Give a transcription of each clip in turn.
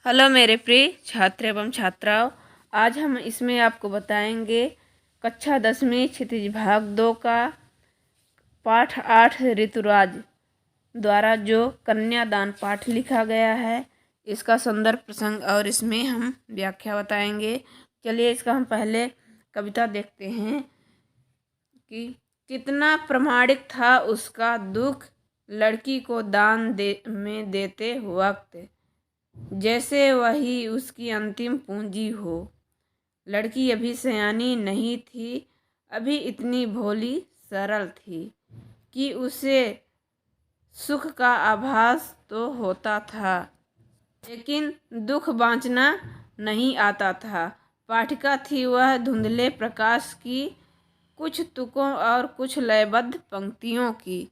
Hello मेरे प्रिय छात्र एवं छात्राओं, आज हम इसमें आपको बताएंगे कक्षा 10वीं क्षितिज भाग 2 का पाठ 8 ऋतुराज द्वारा जो कन्यादान पाठ लिखा गया है, इसका संदर्भ प्रसंग और इसमें हम व्याख्या बताएंगे। चलिए इसका हम पहले कविता देखते हैं कि कितना प्रामाणिक था उसका दुख, लड़की को दान में देते वक्त, जैसे वही उसकी अंतिम पूंजी हो। लड़की अभी सयानी नहीं थी, अभी इतनी भोली सरल थी कि उसे सुख का आभास तो होता था, लेकिन दुख बाँचना नहीं आता था। पाठिका थी वह धुंधले प्रकाश की, कुछ तुकों और कुछ लयबद्ध पंक्तियों की।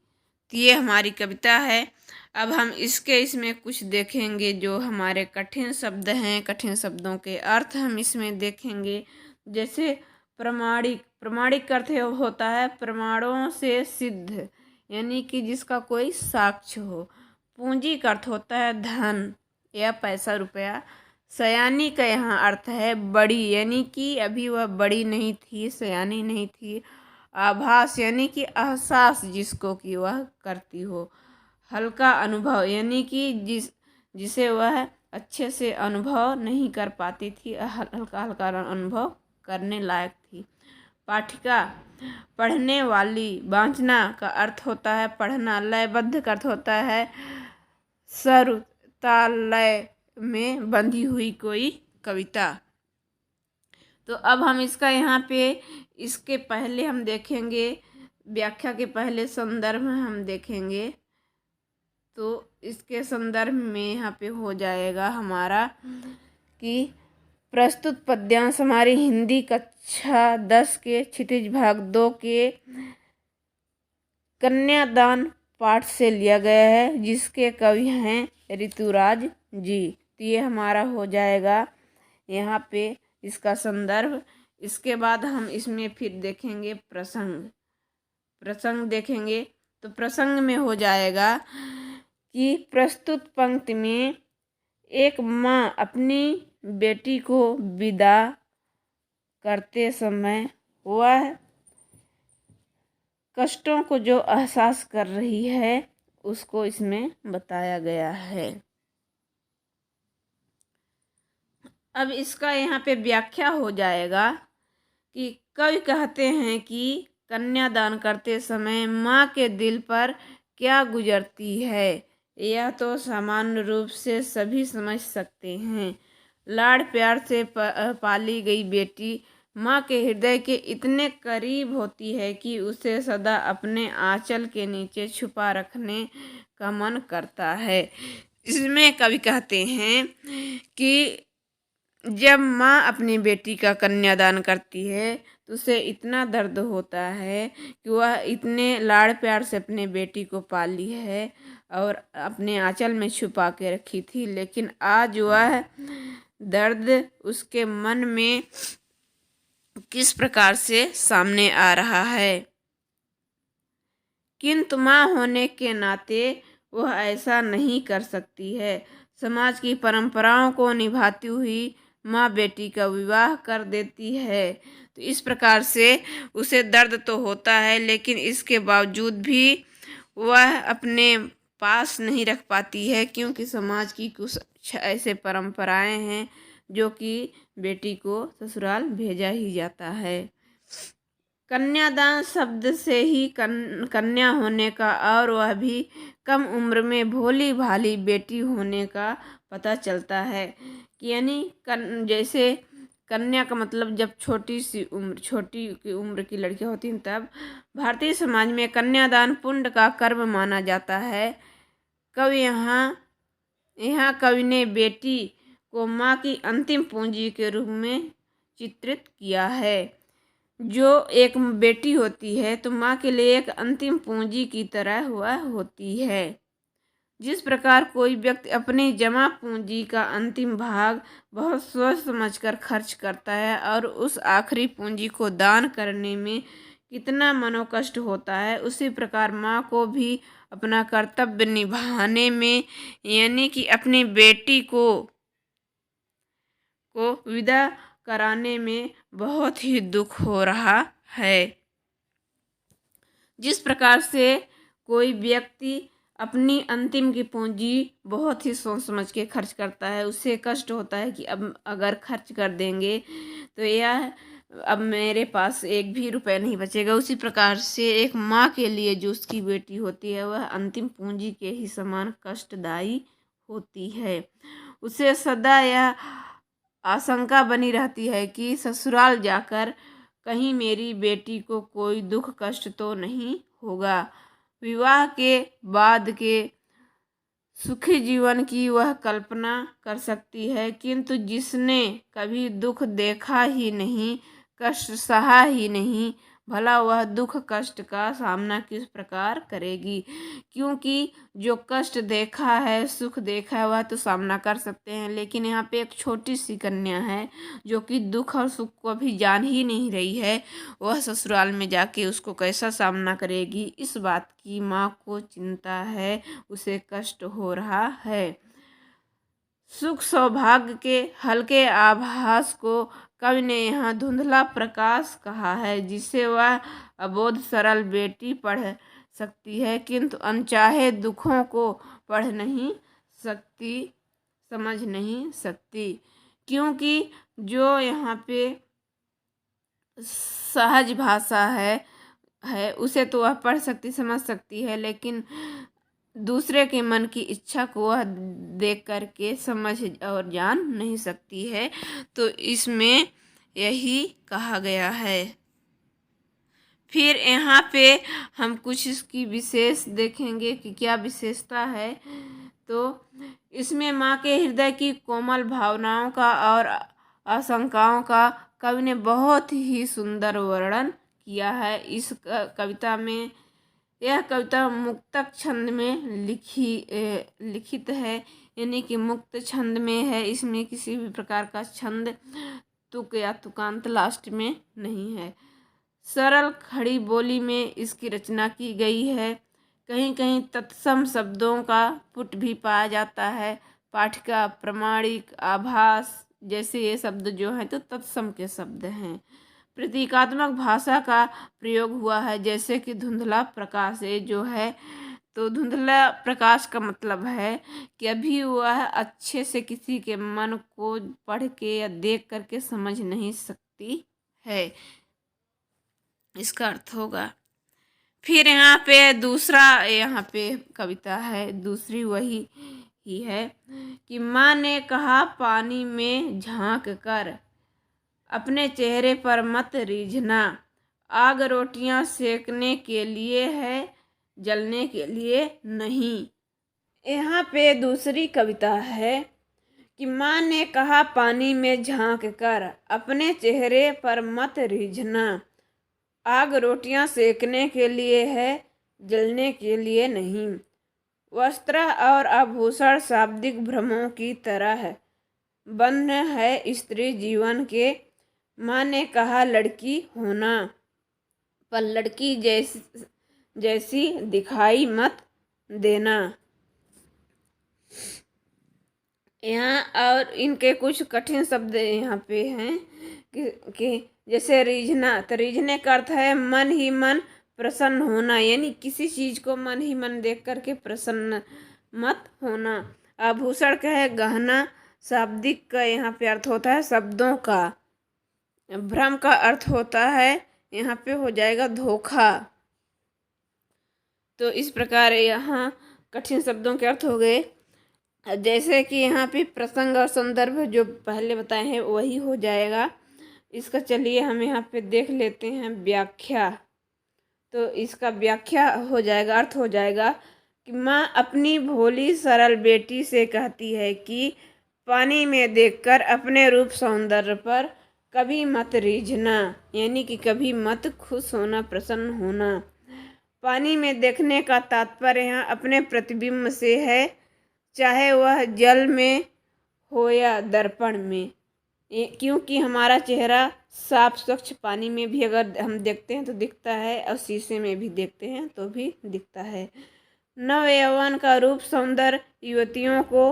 तो ये हमारी कविता है। अब हम इसमें कुछ देखेंगे जो हमारे कठिन शब्द हैं, कठिन शब्दों के अर्थ हम इसमें देखेंगे। जैसे प्रामाणिक अर्थ होता है प्रमाणों से सिद्ध, यानी कि जिसका कोई साक्ष्य हो। पूंजी का अर्थ होता है धन या पैसा रुपया। सयानी का यहाँ अर्थ है बड़ी, यानी कि अभी वह बड़ी नहीं थी, सयानी नहीं थी। आभास यानी कि एहसास जिसको कि वह करती हो। हल्का अनुभव यानी कि जिसे वह अच्छे से अनुभव नहीं कर पाती थी, हल्का हल्का अनुभव करने लायक थी। पाठिका पढ़ने वाली। बाँचना का अर्थ होता है पढ़ना। लयबद्ध का अर्थ होता है स्वर ताल लय में बंधी हुई कोई कविता। तो अब हम इसका यहाँ पे इसके पहले हम देखेंगे, व्याख्या के पहले संदर्भ हम देखेंगे। तो इसके संदर्भ में यहाँ पे हो जाएगा हमारा कि प्रस्तुत पद्यांश हमारी हिंदी कक्षा 10 के क्षितिज भाग 2 के कन्यादान पाठ से लिया गया है, जिसके कवि हैं ऋतुराज जी। तो ये हमारा हो जाएगा यहाँ पे इसका संदर्भ। इसके बाद हम इसमें फिर देखेंगे प्रसंग देखेंगे। तो प्रसंग में हो जाएगा कि प्रस्तुत पंक्ति में एक माँ अपनी बेटी को विदा करते समय वह कष्टों को जो एहसास कर रही है उसको इसमें बताया गया है। अब इसका यहाँ पे व्याख्या हो जाएगा कि कवि कहते हैं कि कन्यादान करते समय माँ के दिल पर क्या गुजरती है, यह तो सामान्य रूप से सभी समझ सकते हैं। लाड़ प्यार से पाली गई बेटी माँ के हृदय के इतने करीब होती है कि उसे सदा अपने आंचल के नीचे छुपा रखने का मन करता है। इसमें कवि कहते हैं कि जब माँ अपनी बेटी का कन्यादान करती है तो उसे इतना दर्द होता है कि वह इतने लाड़ प्यार से अपने बेटी को पाली है और अपने आंचल में छुपा के रखी थी, लेकिन आज वह दर्द उसके मन में किस प्रकार से सामने आ रहा है। किंतु माँ होने के नाते वह ऐसा नहीं कर सकती है। समाज की परंपराओं को निभाती हुई माँ बेटी का विवाह कर देती है। तो इस प्रकार से उसे दर्द तो होता है, लेकिन इसके बावजूद भी वह अपने पास नहीं रख पाती है, क्योंकि समाज की कुछ ऐसे परंपराएं हैं जो कि बेटी को ससुराल भेजा ही जाता है। कन्यादान शब्द से ही कन्या होने का और वह भी कम उम्र में भोली भाली बेटी होने का पता चलता है। यानी जैसे कन्या का मतलब जब छोटी की उम्र की लड़कियां होती हैं, तब भारतीय समाज में कन्यादान पुण्य का कर्म माना जाता है। यहाँ कवि ने बेटी को माँ की अंतिम पूंजी के रूप में चित्रित किया है। जो एक बेटी होती है तो माँ के लिए एक अंतिम पूंजी की तरह हुआ होती है। जिस प्रकार कोई व्यक्ति अपनी जमा पूंजी का अंतिम भाग बहुत सोच समझकर खर्च करता है और उस आखिरी पूंजी को दान करने में कितना मनोकष्ट होता है, उसी प्रकार माँ को भी अपना कर्तव्य निभाने में, यानी कि अपनी बेटी को को विदा कराने में बहुत ही दुख हो रहा है। जिस प्रकार से कोई व्यक्ति अपनी अंतिम की पूंजी बहुत ही सोच समझ के खर्च करता है, उसे कष्ट होता है कि अब अगर खर्च कर देंगे तो यह अब मेरे पास एक भी रुपए नहीं बचेगा। उसी प्रकार से एक माँ के लिए जो उसकी बेटी होती है वह अंतिम पूंजी के ही समान कष्टदायी होती है। उसे सदा यह आशंका बनी रहती है कि ससुराल जाकर कहीं मेरी बेटी को कोई दुख कष्ट तो नहीं होगा। विवाह के बाद के सुखी जीवन की वह कल्पना कर सकती है, किंतु जिसने कभी दुख देखा ही नहीं, कष्ट सहा ही नहीं, भला वह दुख कष्ट का सामना किस प्रकार करेगी। क्योंकि जो कष्ट देखा है, सुख देखा है, वह तो सामना कर सकते हैं, लेकिन यहाँ पे एक छोटी सी कन्या है जो कि दुख और सुख को अभी जान ही नहीं रही है, वह ससुराल में जाके उसको कैसा सामना करेगी, इस बात की माँ को चिंता है, उसे कष्ट हो रहा है। सुख सौभाग्य के हल्के आभास को कवि ने यहाँ धुंधला प्रकाश कहा है, जिसे वह अबोध सरल बेटी पढ़ सकती है, किंतु अनचाहे दुखों को पढ़ नहीं सकती, समझ नहीं सकती। क्योंकि जो यहाँ पे सहज भाषा है उसे तो वह पढ़ सकती, समझ सकती है, लेकिन दूसरे के मन की इच्छा को वह देख करके समझ और जान नहीं सकती है। तो इसमें यही कहा गया है। फिर यहाँ पे हम कुछ इसकी विशेष देखेंगे कि क्या विशेषता है। तो इसमें माँ के हृदय की कोमल भावनाओं का और आशंकाओं का कवि ने बहुत ही सुंदर वर्णन किया है। इस कविता में, यह कविता मुक्तक छंद में लिखित है, यानी कि मुक्त छंद में है। इसमें किसी भी प्रकार का छंद, तुक या तुकांत लास्ट में नहीं है। सरल खड़ी बोली में इसकी रचना की गई है। कहीं कहीं तत्सम शब्दों का पुट भी पाया जाता है। पाठिका, प्रमाणिक, आभास जैसे ये शब्द जो हैं तो तत्सम के शब्द हैं। प्रतीकात्मक भाषा का प्रयोग हुआ है, जैसे कि धुंधला प्रकाश जो है, तो धुंधला प्रकाश का मतलब है कि अभी वह अच्छे से किसी के मन को पढ़ के या देख करके समझ नहीं सकती है, इसका अर्थ होगा। फिर यहाँ पे दूसरा, यहाँ पे कविता है दूसरी, वही ही है कि माँ ने कहा पानी में झांक कर, अपने चेहरे पर मत रीझना, आग रोटियां सेकने के लिए है, जलने के लिए नहीं। यहाँ पे दूसरी कविता है कि माँ ने कहा पानी में झांक कर, अपने चेहरे पर मत रीझना, आग रोटियां सेकने के लिए है, जलने के लिए नहीं। वस्त्र और आभूषण शाब्दिक भ्रमों की तरह बंध है स्त्री जीवन के। माँ ने कहा लड़की होना, पर लड़की जैसी दिखाई मत देना। यहाँ और इनके कुछ कठिन शब्द यहाँ पे हैं कि जैसे रीझना, तो रीझने का अर्थ है मन ही मन प्रसन्न होना, यानी किसी चीज को मन ही मन देख करके प्रसन्न मत होना। आभूषण का है गहना, शाब्दिक का यहाँ पे अर्थ होता है शब्दों का। भ्रम का अर्थ होता है यहाँ पे हो जाएगा धोखा। तो इस प्रकार यहाँ कठिन शब्दों के अर्थ हो गए। जैसे कि यहाँ पे प्रसंग और संदर्भ जो पहले बताए हैं वही हो जाएगा। इसका चलिए हम यहाँ पे देख लेते हैं व्याख्या। तो इसका व्याख्या हो जाएगा, अर्थ हो जाएगा कि माँ अपनी भोली सरल बेटी से कहती है कि पानी में देखकर अपने रूप सौंदर्य पर कभी मत रीझना, यानी कि कभी मत खुश होना, प्रसन्न होना। पानी में देखने का तात्पर्य यहाँ अपने प्रतिबिंब से है, चाहे वह जल में हो या दर्पण में। क्योंकि हमारा चेहरा साफ स्वच्छ पानी में भी अगर हम देखते हैं तो दिखता है, और शीशे में भी देखते हैं तो भी दिखता है। नव यौवन का रूप सौंदर्य युवतियों को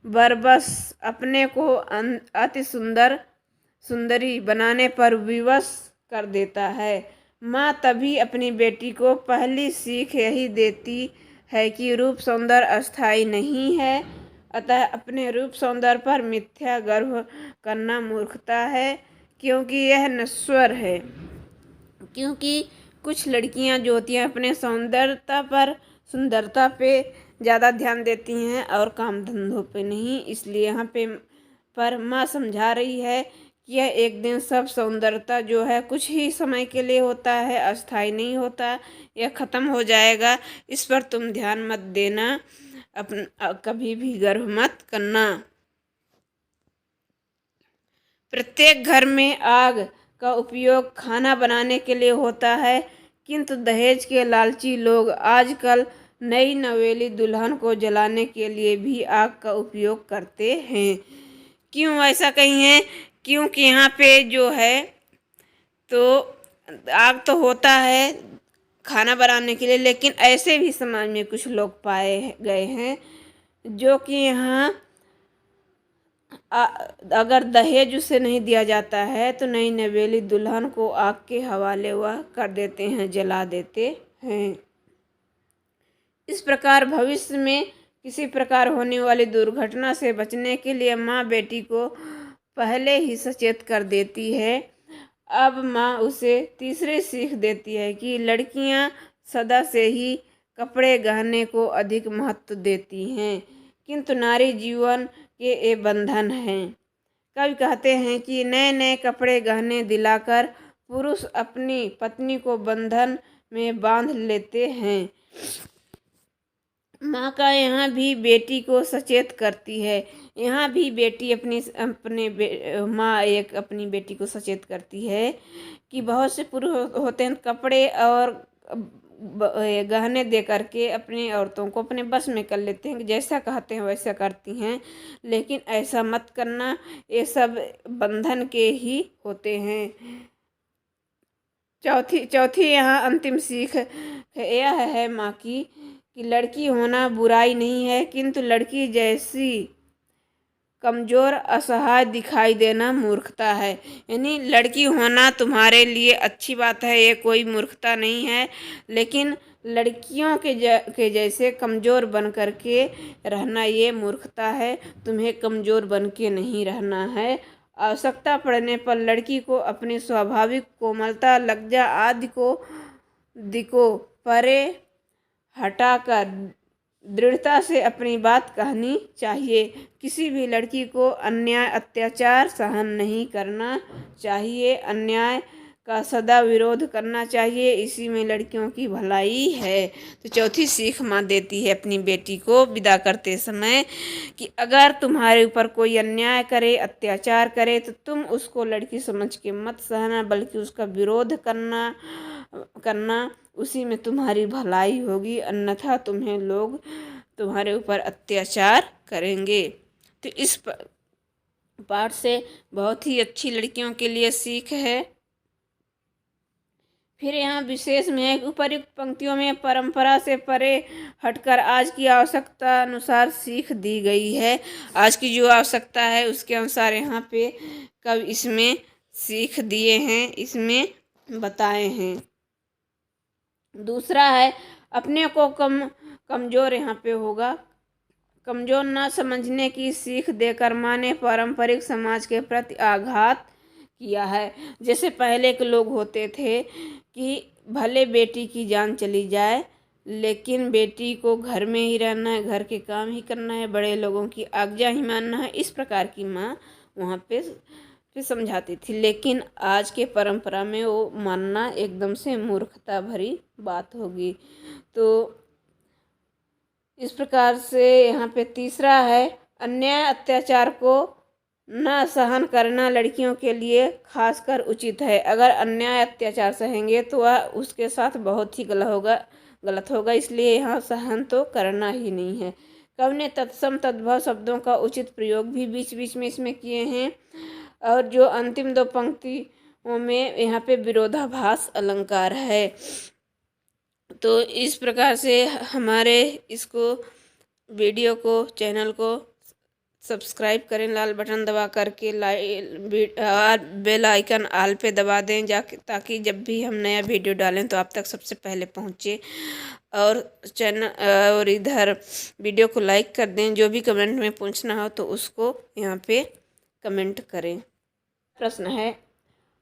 बरबस अपने को अति सुंदरी बनाने पर विवश कर देता है। माँ तभी अपनी बेटी को पहली सीख यही देती है कि रूप सौंदर्य अस्थायी नहीं है, अतः अपने रूप सौंदर्य पर मिथ्या गर्व करना मूर्खता है, क्योंकि यह नश्वर है। क्योंकि कुछ लड़कियां जो होती हैं अपने सुंदरता पे ज़्यादा ध्यान देती हैं और काम धंधों पे नहीं। इसलिए यहाँ पे पर माँ समझा रही है कि यह एक दिन सब सौंदर्यता जो है कुछ ही समय के लिए होता है, अस्थायी नहीं होता, यह ख़त्म हो जाएगा। इस पर तुम ध्यान मत देना, कभी भी गर्व मत करना। प्रत्येक घर में आग का उपयोग खाना बनाने के लिए होता है, किंतु दहेज के लालची लोग आजकल नई नवेली दुल्हन को जलाने के लिए भी आग का उपयोग करते हैं। क्यों ऐसा कहीं है? क्योंकि यहाँ पे जो है तो आग तो होता है खाना बनाने के लिए, लेकिन ऐसे भी समाज में कुछ लोग पाए गए हैं जो कि यहाँ अगर दहेज उसे नहीं दिया जाता है तो नई नवेली दुल्हन को आग के हवाले वह कर देते हैं, जला देते हैं। इस प्रकार भविष्य में किसी प्रकार होने वाली दुर्घटना से बचने के लिए माँ बेटी को पहले ही सचेत कर देती है। अब माँ उसे तीसरी सीख देती है कि लड़कियाँ सदा से ही कपड़े गहने को अधिक महत्व देती हैं, किंतु नारी जीवन के ये बंधन हैं। कवि कहते हैं कि नए नए कपड़े गहने दिलाकर पुरुष अपनी पत्नी को बंधन में बांध लेते हैं। माँ का यहाँ भी बेटी को सचेत करती है। यहाँ भी बेटी माँ एक अपनी बेटी को सचेत करती है कि बहुत से पुरुष होते हैं कपड़े और गहने दे करके अपनी औरतों को अपने बस में कर लेते हैं, जैसा कहते हैं वैसा करती हैं, लेकिन ऐसा मत करना, ये सब बंधन के ही होते हैं। चौथी यहाँ अंतिम सीख यह है माँ की कि लड़की होना बुराई नहीं है, किंतु लड़की जैसी कमज़ोर असहाय दिखाई देना मूर्खता है। यानी लड़की होना तुम्हारे लिए अच्छी बात है, ये कोई मूर्खता नहीं है, लेकिन लड़कियों के जैसे कमज़ोर बन कर के रहना ये मूर्खता है। तुम्हें कमज़ोर बन के नहीं रहना है। आवश्यकता पड़ने पर लड़की को अपनी स्वाभाविक कोमलता, लज्जा आदि को परे हटाकर दृढ़ता से अपनी बात कहनी चाहिए। किसी भी लड़की को अन्याय अत्याचार सहन नहीं करना चाहिए, अन्याय का सदा विरोध करना चाहिए, इसी में लड़कियों की भलाई है। तो चौथी सीख माँ देती है अपनी बेटी को विदा करते समय कि अगर तुम्हारे ऊपर कोई अन्याय करे, अत्याचार करे, तो तुम उसको लड़की समझ के मत सहना, बल्कि उसका विरोध करना उसी में तुम्हारी भलाई होगी, अन्यथा तुम्हें लोग तुम्हारे ऊपर अत्याचार करेंगे। तो इस पाठ से बहुत ही अच्छी लड़कियों के लिए सीख है। फिर यहाँ विशेष में उपर्युक्त पंक्तियों में परंपरा से परे हटकर आज की आवश्यकता अनुसार सीख दी गई है। आज की जो आवश्यकता है उसके अनुसार यहाँ पे कब इसमें सीख दिए हैं, इसमें बताए हैं। दूसरा है अपने को कमज़ोर यहाँ पे होगा, कमज़ोर ना समझने की सीख देकर माँ ने पारंपरिक समाज के प्रति आघात किया है। जैसे पहले के लोग होते थे कि भले बेटी की जान चली जाए, लेकिन बेटी को घर में ही रहना है, घर के काम ही करना है, बड़े लोगों की आज्ञा ही मानना है, इस प्रकार की माँ वहाँ पे समझाती थी। लेकिन आज के परंपरा में वो मानना एकदम से मूर्खता भरी बात होगी। तो इस प्रकार से यहाँ पे तीसरा है अन्याय अत्याचार को न सहन करना लड़कियों के लिए खासकर उचित है। अगर अन्याय अत्याचार सहेंगे तो वह उसके साथ बहुत ही गलत होगा, इसलिए यहाँ सहन तो करना ही नहीं है। कवि ने तत्सम तद्भव शब्दों का उचित प्रयोग भी बीच बीच में इसमें किए हैं, और जो अंतिम दो पंक्तियों में यहाँ पे विरोधाभास अलंकार है। तो इस प्रकार से हमारे इसको वीडियो को, चैनल को सब्सक्राइब करें लाल बटन दबा करके, बेल आइकन आल पे दबा दें जाके, ताकि जब भी हम नया वीडियो डालें तो आप तक सबसे पहले पहुंचे। और चैनल और इधर वीडियो को लाइक कर दें। जो भी कमेंट में पूछना हो तो उसको यहाँ पे कमेंट करें। प्रश्न है,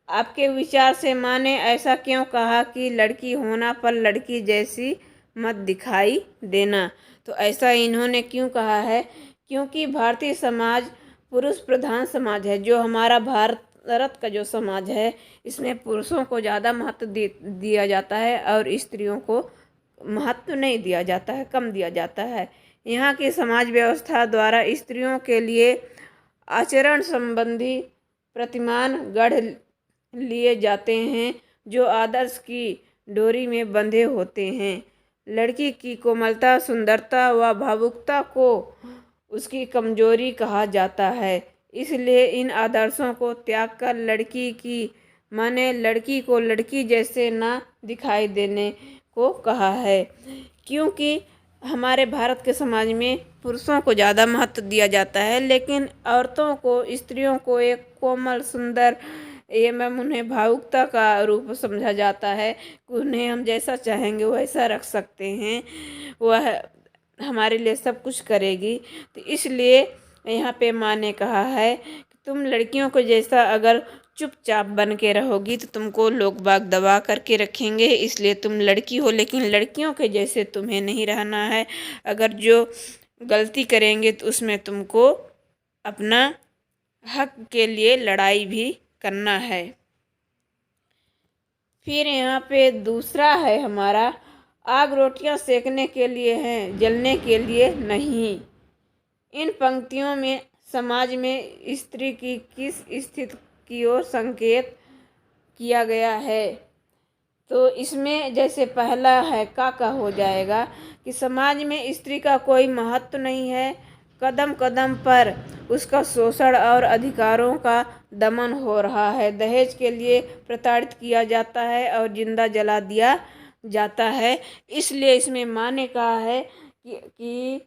आपके विचार से माँ ने ऐसा क्यों कहा कि लड़की होना पर लड़की जैसी मत दिखाई देना? तो ऐसा इन्होंने क्यों कहा है? क्योंकि भारतीय समाज पुरुष प्रधान समाज है। जो हमारा भारत का जो समाज है, इसमें पुरुषों को ज़्यादा महत्व दिया जाता है और स्त्रियों को महत्व नहीं दिया जाता है, कम दिया जाता है। यहाँ की समाज व्यवस्था द्वारा स्त्रियों के लिए आचरण संबंधी प्रतिमान गढ़ लिए जाते हैं, जो आदर्श की डोरी में बंधे होते हैं। लड़की की कोमलता, सुंदरता व भावुकता को उसकी कमजोरी कहा जाता है। इसलिए इन आदर्शों को त्याग कर लड़की की माने लड़की को लड़की जैसे ना दिखाई देने को कहा है। क्योंकि हमारे भारत के समाज में पुरुषों को ज़्यादा महत्व दिया जाता है, लेकिन औरतों को, स्त्रियों को एक कोमल, सुंदर एवं उन्हें भावुकता का रूप समझा जाता है। उन्हें हम जैसा चाहेंगे वैसा रख सकते हैं, वह हमारे लिए सब कुछ करेगी। तो इसलिए यहाँ पे माँ ने कहा है कि तुम लड़कियों को जैसा अगर चुपचाप बन के रहोगी तो तुमको लोग बाग दबा करके रखेंगे। इसलिए तुम लड़की हो, लेकिन लड़कियों के जैसे तुम्हें नहीं रहना है। अगर जो गलती करेंगे तो उसमें तुमको अपना हक के लिए लड़ाई भी करना है। फिर यहाँ पे दूसरा है हमारा, आग रोटियां सेकने के लिए हैं, जलने के लिए नहीं। इन पंक्तियों में समाज में स्त्री की किस स्थिति की ओर संकेत किया गया है? तो इसमें जैसे पहला है का हो जाएगा कि समाज में स्त्री का कोई महत्व नहीं है। कदम कदम पर उसका शोषण और अधिकारों का दमन हो रहा है। दहेज के लिए प्रताड़ित किया जाता है और जिंदा जला दिया जाता है। इसलिए इसमें माँ ने कहा है कि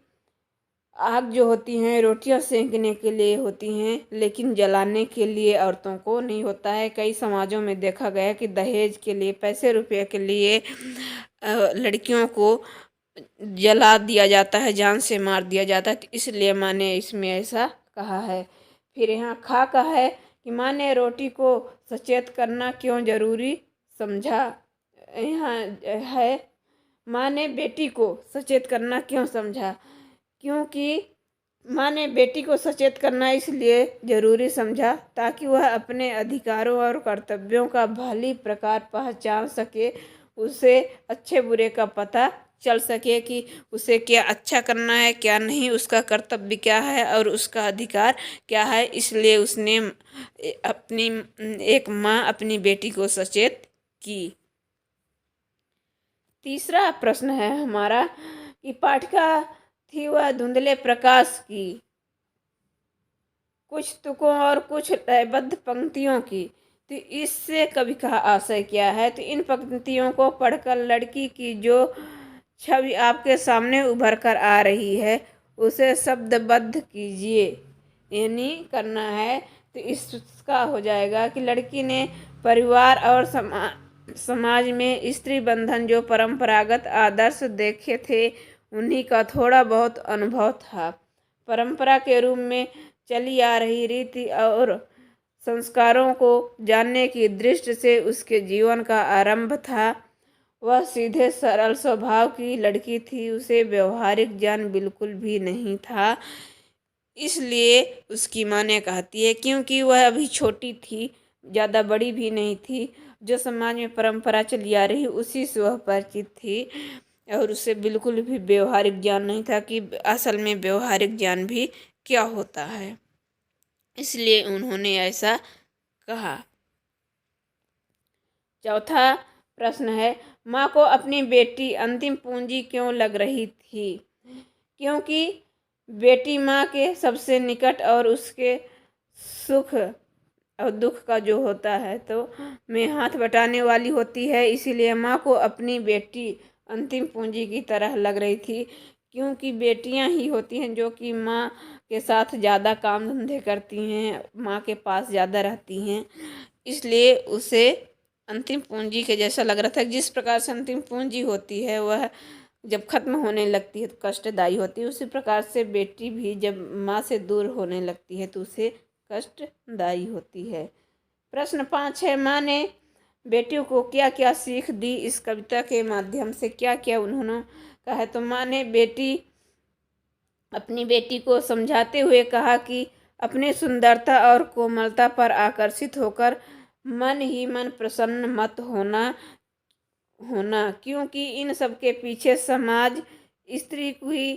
आग जो होती हैं रोटियां सेंकने के लिए होती हैं, लेकिन जलाने के लिए औरतों को नहीं होता है। कई समाजों में देखा गया कि दहेज के लिए, पैसे रुपये के लिए लड़कियों को जला दिया जाता है, जान से मार दिया जाता है। तो इसलिए माँ ने इसमें ऐसा कहा है। फिर यहाँ का है कि माँ ने रोटी को सचेत करना क्यों जरूरी समझा? यहाँ है, माँ ने बेटी को सचेत करना क्यों समझा? क्योंकि माँ ने बेटी को सचेत करना इसलिए जरूरी समझा ताकि वह अपने अधिकारों और कर्तव्यों का भली प्रकार पहचान सके, उसे अच्छे बुरे का पता चल सके कि उसे क्या अच्छा करना है, क्या नहीं, उसका कर्तव्य क्या है और उसका अधिकार क्या है। इसलिए उसने अपनी एक माँ अपनी बेटी को सचेत की। तीसरा प्रश्न है हमारा कि पाठिका थी वह धुंधले प्रकाश की, कुछ तुकों और कुछ लयबद्ध पंक्तियों की। तो इससे कवि का आशय क्या है? तो इन पंक्तियों को पढ़कर लड़की की जो छवि आपके सामने उभर कर आ रही है उसे शब्दबद्ध कीजिए, यानी करना है। तो इसका हो जाएगा कि लड़की ने परिवार और समाज में स्त्री बंधन जो परंपरागत आदर्श देखे थे उन्हीं का थोड़ा बहुत अनुभव था। परंपरा के रूप में चली आ रही रीति और संस्कारों को जानने की दृष्टि से उसके जीवन का आरंभ था। वह सीधे सरल स्वभाव की लड़की थी, उसे व्यवहारिक ज्ञान बिल्कुल भी नहीं था। इसलिए उसकी माँ ने कहती है, क्योंकि वह अभी छोटी थी, ज़्यादा बड़ी भी नहीं थी, जो समाज में परंपरा चली आ रही उसी से वह परिचित थी और उसे बिल्कुल भी व्यवहारिक ज्ञान नहीं था कि असल में व्यवहारिक ज्ञान भी क्या होता है। इसलिए उन्होंने ऐसा कहा। चौथा प्रश्न है, माँ को अपनी बेटी अंतिम पूंजी क्यों लग रही थी? क्योंकि बेटी माँ के सबसे निकट और उसके सुख और दुख का जो होता है तो में हाथ बटाने वाली होती है। इसीलिए माँ को अपनी बेटी अंतिम पूंजी की तरह लग रही थी, क्योंकि बेटियां ही होती हैं जो कि माँ के साथ ज़्यादा काम धंधे करती हैं, माँ के पास ज़्यादा रहती हैं, इसलिए उसे अंतिम पूंजी के जैसा लग रहा था। जिस प्रकार से अंतिम पूंजी होती है वह जब खत्म होने लगती है तो कष्टदायी होती है, उसी प्रकार से बेटी भी जब माँ से दूर होने लगती है तो उसे कष्टदायी होती है। प्रश्न 5 है, माँ ने बेटियों को क्या क्या सीख दी? इस कविता के माध्यम से क्या क्या उन्होंने कहा है? तो माँ ने अपनी बेटी को समझाते हुए कहा कि अपनी सुंदरता और कोमलता पर आकर्षित होकर मन ही मन प्रसन्न मत होना क्योंकि इन सब के पीछे समाज स्त्री की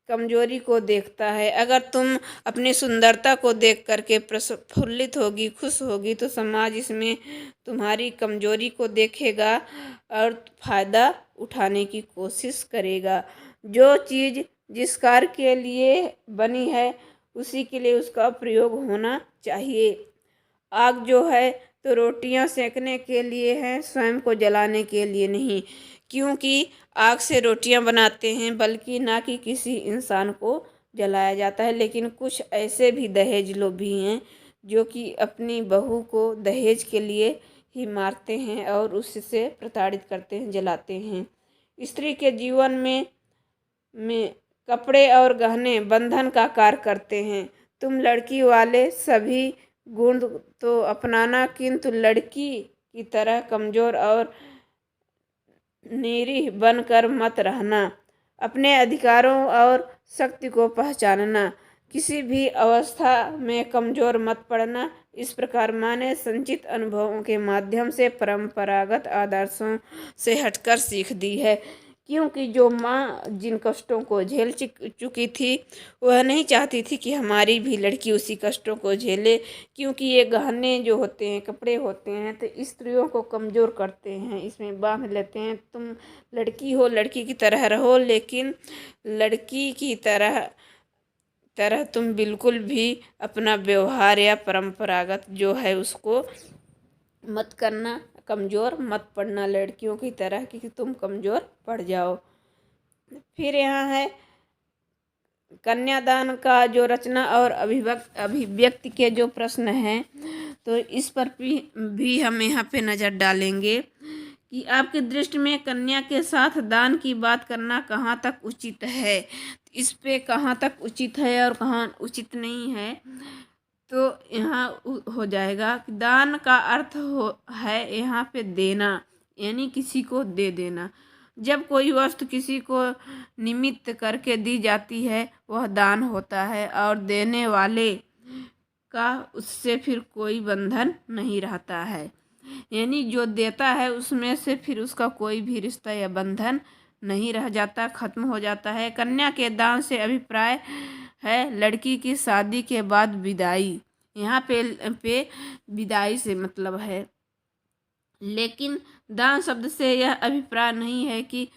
कमजोरी को देखता है। अगर तुम अपनी सुंदरता को देख करके प्रफुल्लित होगी, खुश होगी, तो समाज इसमें तुम्हारी कमजोरी को देखेगा और फायदा उठाने की कोशिश करेगा। जो चीज़ जिस कार्य के लिए बनी है उसी के लिए उसका प्रयोग होना चाहिए। आग जो है तो रोटियां सेकने के लिए है, स्वयं को जलाने के लिए नहीं, क्योंकि आग से रोटियां बनाते हैं बल्कि ना कि किसी इंसान को जलाया जाता है। लेकिन कुछ ऐसे भी दहेज लोभी हैं जो कि अपनी बहू को दहेज के लिए ही मारते हैं और उससे प्रताड़ित करते हैं, जलाते हैं। स्त्री के जीवन में कपड़े और गहने बंधन का कार्य करते हैं। तुम लड़की वाले सभी गुण तो अपनाना, किंतु लड़की की तरह कमजोर और निरीह बनकर मत रहना। अपने अधिकारों और शक्ति को पहचानना, किसी भी अवस्था में कमजोर मत पड़ना। इस प्रकार माँ ने संचित अनुभवों के माध्यम से परंपरागत आदर्शों से हटकर सीख दी है, क्योंकि जो माँ जिन कष्टों को झेल चुकी थी वह नहीं चाहती थी कि हमारी भी लड़की उसी कष्टों को झेले, क्योंकि ये गहने जो होते हैं, कपड़े होते हैं, तो स्त्रियों को कमज़ोर करते हैं, इसमें बांध लेते हैं। तुम लड़की हो, लड़की की तरह रहो, लेकिन लड़की की तरह तुम बिल्कुल भी अपना व्यवहार या परंपरागत जो है उसको मत करना, कमज़ोर मत पड़ना लड़कियों की तरह कि तुम कमज़ोर पड़ जाओ। फिर यहाँ है कन्यादान का जो रचना और अभिव्यक्ति के जो प्रश्न हैं, तो इस पर भी हम यहाँ पे नज़र डालेंगे कि आपकी दृष्टि में कन्या के साथ दान की बात करना कहाँ तक उचित है। इस पे कहाँ तक उचित है और कहाँ उचित नहीं है, तो यहाँ हो जाएगा कि दान का अर्थ है यहाँ पे देना, यानी किसी को दे देना। जब कोई वस्तु किसी को निमित्त करके दी जाती है वह दान होता है और देने वाले का उससे फिर कोई बंधन नहीं रहता है, यानी जो देता है उसमें से फिर उसका कोई भी रिश्ता या बंधन नहीं रह जाता, खत्म हो जाता है। कन्या के दान से अभिप्राय है लड़की की शादी के बाद विदाई, यहाँ पे विदाई से मतलब है, लेकिन दान शब्द से यह अभिप्राय नहीं है कि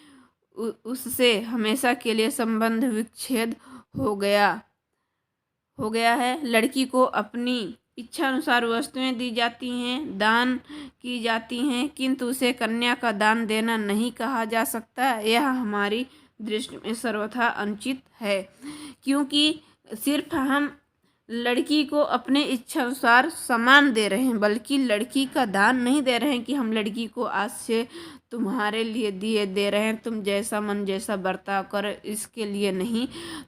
उससे हमेशा के लिए संबंध विच्छेद हो गया है। लड़की को अपनी इच्छा अनुसार वस्तुएं दी जाती हैं, दान की जाती हैं, किंतु उसे कन्या का दान देना नहीं कहा जा सकता। यह हमारी दृष्टि में सर्वथा अनुचित है, क्योंकि सिर्फ हम लड़की को अपने इच्छा अनुसार सामान दे रहे हैं, बल्कि लड़की का दान नहीं दे रहे हैं कि हम लड़की को आज से तुम्हारे लिए दे रहे हैं, तुम जैसा मन जैसा बर्ताव कर, इसके लिए नहीं।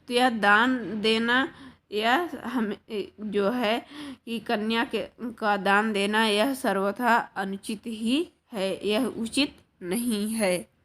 तो यह दान देना, यह हमें जो है कि कन्या का दान देना, यह सर्वथा अनुचित ही है, यह उचित नहीं है।